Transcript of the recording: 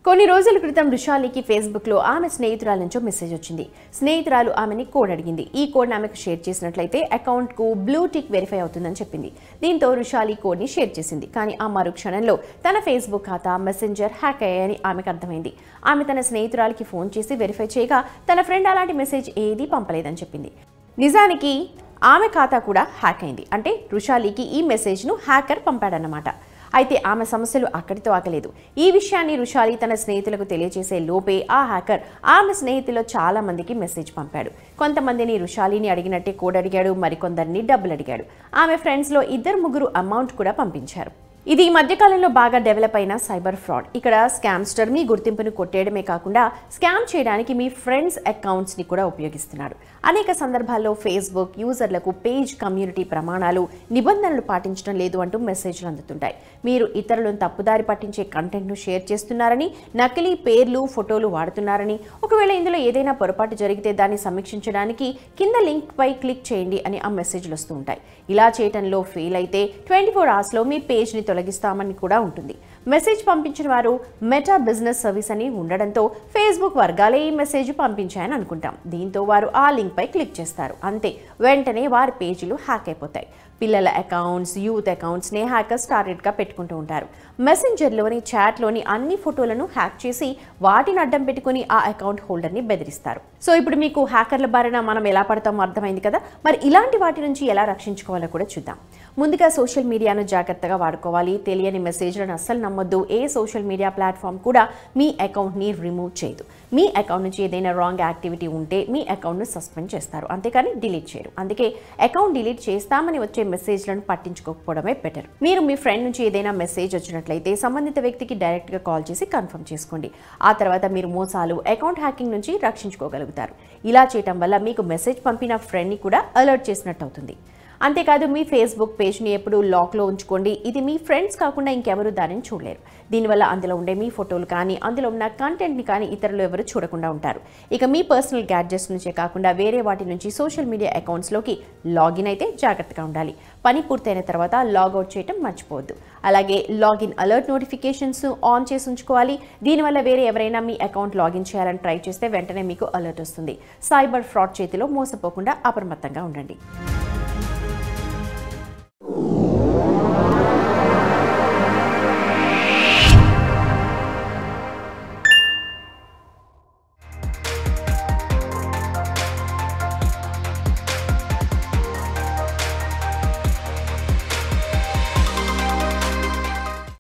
కొన్ని రోజుల క్రితం రుషాలికి ఫేస్బుక్లో ఆమె స్నేహితురాల నుంచి మెసేజ్ వచ్చింది. స్నేహితురాలు ఆమెని కోడ్ అడిగింది. ఈ కోడ్ ఆమెకు షేర్ చేసినట్లయితే అకౌంట్కు బ్లూ టిక్ వెరిఫై అవుతుందని చెప్పింది. దీంతో రుషాలి కోడ్ని షేర్ చేసింది. కానీ ఆ మరుక్షణంలో తన ఫేస్బుక్ ఖాతా, మెసెంజర్ హ్యాక్ అయ్యాయని ఆమెకు అర్థమైంది. ఆమె తన స్నేహితురాలికి ఫోన్ చేసి వెరిఫై చేయగా తన ఫ్రెండ్ అలాంటి మెసేజ్ ఏదీ పంపలేదని చెప్పింది. నిజానికి ఆమె ఖాతా కూడా హ్యాక్ అయింది. అంటే రుషాలికి ఈ మెసేజ్ను హ్యాకర్ పంపాడన్నమాట. అయితే ఆమె సమస్యలు అక్కడితో ఆగలేదు. ఈ విషయాన్ని రుషాలి తన స్నేహితులకు తెలియజేసే లోపే ఆ హ్యాకర్ ఆమె స్నేహితుల్లో చాలా మందికి మెసేజ్ పంపాడు. కొంతమందిని రుషాలిని అడిగినట్టే కోడ్ అడిగాడు, మరికొందరిని డబ్బులు అడిగాడు. ఆమె ఫ్రెండ్స్లో 2-3 అమౌంట్ కూడా పంపించారు. ఇది ఈ మధ్యకాలంలో బాగా డెవలప్ అయిన సైబర్ ఫ్రాడ్. ఇక్కడ స్కామ్స్టర్ మీ గుర్తింపును కొట్టేయడమే కాకుండా స్కామ్ చేయడానికి మీ ఫ్రెండ్స్ అకౌంట్స్ని కూడా ఉపయోగిస్తున్నాడు. అనేక సందర్భాల్లో ఫేస్బుక్ యూజర్లకు పేజ్ కమ్యూనిటీ ప్రమాణాలు, నిబంధనలు పాటించడం లేదు అంటూ మెసేజ్లు అందుతుంటాయి. మీరు ఇతరులను తప్పుదారి పట్టించే కంటెంట్ను షేర్ చేస్తున్నారని, నకిలీ పేర్లు, ఫోటోలు వాడుతున్నారని, ఒకవేళ ఇందులో ఏదైనా పొరపాటు జరిగితే దాన్ని సమీక్షించడానికి కింద లింక్ పై క్లిక్ చేయండి అని ఆ మెసేజ్లు వస్తూ ఉంటాయి. ఇలా చేయడంలో ఫెయిల్ అయితే 24 అవర్స్లో మీ పేజ్ని తొలగిస్తామని కూడా ఉంటుంది. మెసేజ్ పంపించిన వారు మెటా బిజినెస్ సర్వీస్ అని ఉండడంతో ఫేస్బుక్ వర్గాలే ఈ మెసేజ్ పంపించాయని అనుకుంటాం. దీంతో వారు ఆ లింక్ పై క్లిక్ చేస్తారు. అంతే, వెంటనే వారి పేజీలు హ్యాక్ అయిపోతాయి. పిల్లల అకౌంట్స్, యూత్ అకౌంట్స్ని హ్యాకర్స్ టార్గెట్గా పెట్టుకుంటూ ఉంటారు. మెసెంజర్లోని, చాట్లోని అన్ని ఫోటోలను హ్యాక్ చేసి వాటిని అడ్డం పెట్టుకుని ఆ అకౌంట్ హోల్డర్ని బెదిరిస్తారు. సో ఇప్పుడు మీకు హ్యాకర్ల బారిన మనం ఎలా పడతామో అర్థమైంది కదా. మరి ఇలాంటి వాటి నుంచి ఎలా రక్షించుకోవాలో కూడా చూద్దాం. ముందుగా సోషల్ మీడియాను జాగ్రత్తగా వాడుకోవాలి. తెలియని మెసేజ్లను అస్సలు నమ్మొద్దు. ఏ సోషల్ మీడియా ప్లాట్ఫామ్ కూడా మీ అకౌంట్ని రిమూవ్ చేయదు. మీ అకౌంట్ నుంచి ఏదైనా రాంగ్ యాక్టివిటీ ఉంటే మీ అకౌంట్ను సస్పెండ్ చేస్తారు, అంతేకాని డిలీట్ చేయరు. అందుకే అకౌంట్ డిలీట్ చేస్తామని వచ్చే మెసేజ్లను పట్టించుకోకపోవడమే బెటర్. మీరు మీ ఫ్రెండ్ నుంచి ఏదైనా మెసేజ్ వచ్చినట్లయితే సంబంధిత వ్యక్తికి డైరెక్ట్గా కాల్ చేసి కన్ఫర్మ్ చేసుకోండి. ఆ తర్వాత మీరు మోసాలు, అకౌంట్ హ్యాకింగ్ నుంచి రక్షించుకోగలుగుతారు. ఇలా చేయటం వల్ల మీకు మెసేజ్ పంపిన ఫ్రెండ్ని కూడా అలర్ట్ చేసినట్టు అవుతుంది. అంతేకాదు, మీ ఫేస్బుక్ పేజ్ని ఎప్పుడూ లాక్లో ఉంచుకోండి. ఇది మీ ఫ్రెండ్స్ కాకుండా ఇంకెవరు దానిని చూడలేరు. దీనివల్ల అందులో ఉండే మీ ఫోటోలు కానీ, అందులో ఉన్న కంటెంట్ని కానీ ఇతరులు ఎవరు చూడకుండా ఉంటారు. ఇక మీ పర్సనల్ గ్యాడ్జెట్స్ నుంచే కాకుండా వేరే వాటి నుంచి సోషల్ మీడియా అకౌంట్స్లోకి లాగిన్ అయితే జాగ్రత్తగా ఉండాలి. పని పూర్తయిన తర్వాత లాగౌట్ చేయడం మర్చిపోవద్దు. అలాగే లాగిన్ అలర్ట్ నోటిఫికేషన్స్ ఆన్ చేసి ఉంచుకోవాలి. దీనివల్ల వేరే ఎవరైనా మీ అకౌంట్ లాగిన్ చేయాలని ట్రై చేస్తే వెంటనే మీకు అలర్ట్ వస్తుంది. సైబర్ ఫ్రాడ్ చేతిలో మోసపోకుండా అప్రమత్తంగా ఉండండి.